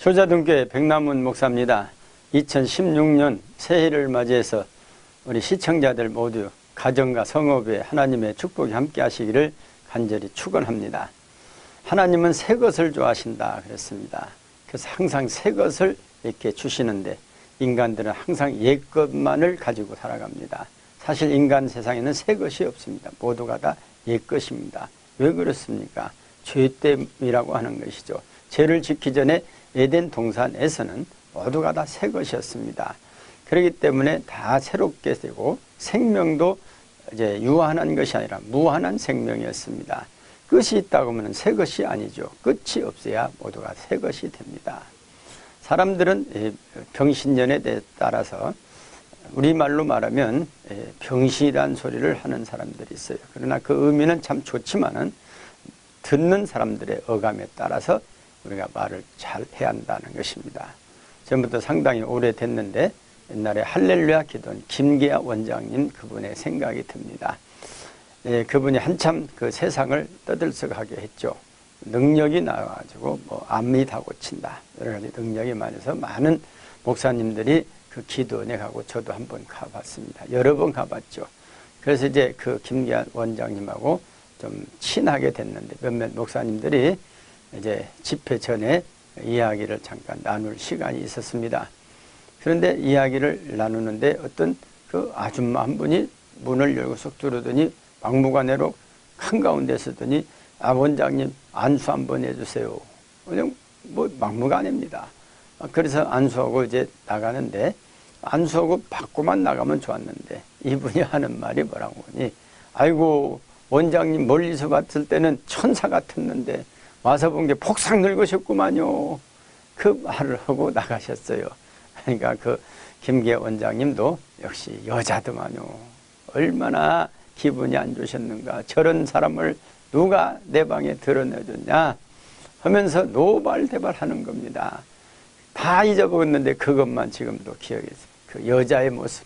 효자등교회 백남훈 목사입니다. 2016년 새해를 맞이해서 우리 시청자들 모두 가정과 성업에 하나님의 축복이 함께 하시기를 간절히 축원합니다. 하나님은 새 것을 좋아하신다 그랬습니다. 그래서 항상 새 것을 이렇게 주시는데 인간들은 항상 옛 것만을 가지고 살아갑니다. 사실 인간 세상에는 새 것이 없습니다. 모두가 다 옛 것입니다. 왜 그렇습니까? 죄 때문이라고 하는 것이죠. 죄를 짓기 전에 에덴 동산에서는 모두가 다 새 것이었습니다. 그렇기 때문에 다 새롭게 되고 생명도 이제 유한한 것이 아니라 무한한 생명이었습니다. 끝이 있다고 하면 새 것이 아니죠. 끝이 없어야 모두가 새 것이 됩니다. 사람들은 병신년에 따라서 우리말로 말하면 병신이라는 소리를 하는 사람들이 있어요. 그러나 그 의미는 참 좋지만은 듣는 사람들의 어감에 따라서 우리가 말을 잘 해야 한다는 것입니다. 전부터 상당히 오래됐는데 옛날에 할렐루야 기도원 김계아 원장님 그분의 생각이 듭니다. 그분이 한참 그 세상을 떠들썩하게 했죠. 능력이 나와가지고 뭐 암이 다 고친다 여러 가지 능력이 많아서 많은 목사님들이 그 기도원에 가고 저도 한번 가봤습니다. 여러 번 가봤죠. 그래서 이제 그 김계아 원장님하고 좀 친하게 됐는데 몇몇 목사님들이 이제 집회 전에 이야기를 잠깐 나눌 시간이 있었습니다. 그런데 이야기를 나누는데 어떤 그 아줌마 한 분이 문을 열고 쏙 들어오더니 막무가내로 한가운데 서더니 원장님 안수 한번 해주세요. 그냥 뭐 막무가내입니다. 그래서 안수하고 이제 나가는데 안수하고 받고만 나가면 좋았는데 이분이 하는 말이 뭐라고 하니 아이고 원장님 멀리서 봤을 때는 천사 같았는데 와서 본 게 폭삭 늙으셨구만요. 그 말을 하고 나가셨어요. 그러니까 그 김계 원장님도 역시 여자더만요. 얼마나 기분이 안 좋으셨는가. 저런 사람을 누가 내 방에 드러내줬냐 하면서 노발대발하는 겁니다. 다 잊어버렸는데 그것만 지금도 기억했어요. 그 여자의 모습.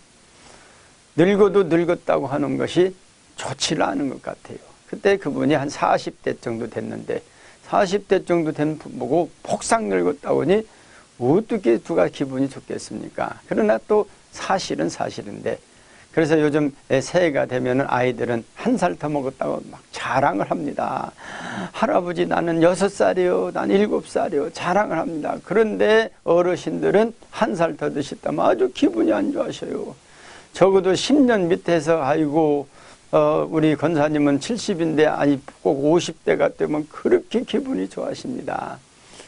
늙어도 늙었다고 하는 것이 좋지를 않은 것 같아요. 그때 그분이 한 40대 정도 됐는데 40대 정도 된 보고 폭삭 늙었다고 하니 어떻게 누가 기분이 좋겠습니까? 그러나 또 사실은 사실인데 그래서 요즘 새해가 되면 아이들은 1살 더 먹었다고 막 자랑을 합니다. 할아버지 나는 6살이요. 난 7살이요. 자랑을 합니다. 그런데 어르신들은 1살 더 드셨다면 아주 기분이 안 좋아하셔요. 적어도 10년 밑에서 아이고 우리 권사님은 70인데 아니 꼭 50대가 되면 그렇게 기분이 좋아하십니다.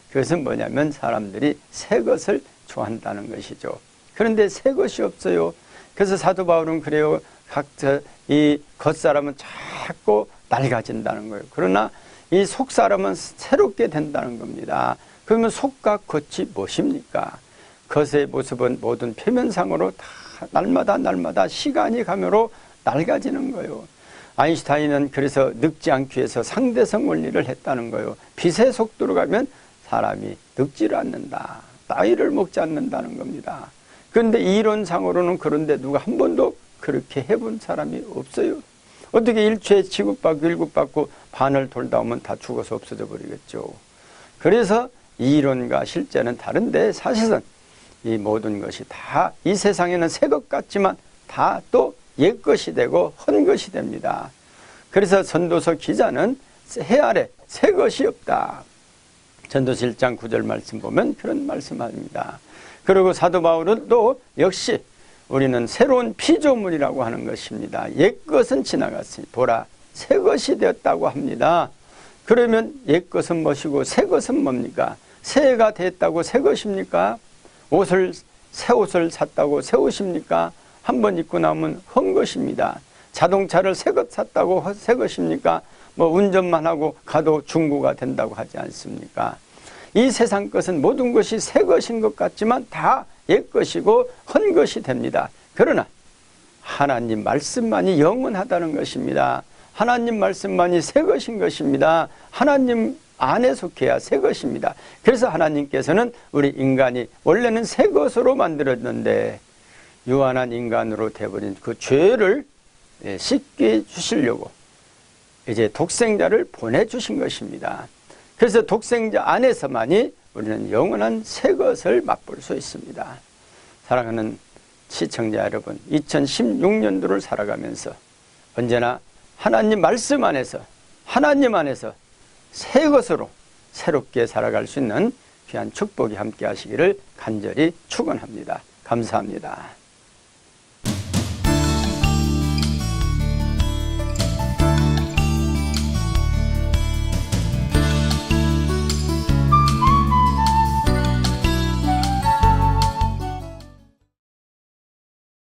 그것은 뭐냐면 사람들이 새 것을 좋아한다는 것이죠. 그런데 새 것이 없어요. 그래서 사도 바울은 그래요. 각자 이 겉사람은 자꾸 낡아진다는 거예요. 그러나 이 속사람은 새롭게 된다는 겁니다. 그러면 속과 겉이 무엇입니까? 겉의 모습은 모든 표면상으로 다 날마다 시간이 가므로 낡아지는 거예요. 아인슈타인은 그래서 늙지 않기 위해서 상대성 원리를 했다는 거예요. 빛의 속도로 가면 사람이 늙지를 않는다. 나이를 먹지 않는다는 겁니다. 그런데 이론상으로는 그런데 누가 한 번도 그렇게 해본 사람이 없어요. 어떻게 일초에 지급받고 일급받고 반을 돌다 오면 다 죽어서 없어져 버리겠죠. 그래서 이론과 실제는 다른데 사실은 이 모든 것이 다 이 세상에는 새 것 같지만 다 또 옛 것이 되고 헌 것이 됩니다. 그래서 전도서 기자는 해 아래 새 것이 없다. 전도서 1장 9절 말씀 보면 그런 말씀합니다. 그리고 사도 바울은 또 역시 우리는 새로운 피조물이라고 하는 것입니다. 옛 것은 지나갔으니 보라 새 것이 되었다고 합니다. 그러면 옛 것은 무엇이고 새 것은 뭡니까? 새해가 됐다고 새 것입니까? 새 옷을 샀다고 새 옷입니까? 한번 입고 나면 헌 것입니다. 자동차를 새 것 샀다고 새 것입니까? 뭐 운전만 하고 가도 중고가 된다고 하지 않습니까? 이 세상 것은 모든 것이 새 것인 것 같지만 다 옛 것이고 헌 것이 됩니다. 그러나 하나님 말씀만이 영원하다는 것입니다. 하나님 말씀만이 새 것인 것입니다. 하나님 안에 속해야 새 것입니다. 그래서 하나님께서는 우리 인간이 원래는 새 것으로 만들었는데 유한한 인간으로 되어버린 그 죄를 씻게 주시려고 이제 독생자를 보내주신 것입니다. 그래서 독생자 안에서만이 우리는 영원한 새 것을 맛볼 수 있습니다. 사랑하는 시청자 여러분, 2016년도를 살아가면서 언제나 하나님 말씀 안에서, 하나님 안에서 새 것으로 새롭게 살아갈 수 있는 귀한 축복이 함께 하시기를 간절히 축원합니다. 감사합니다.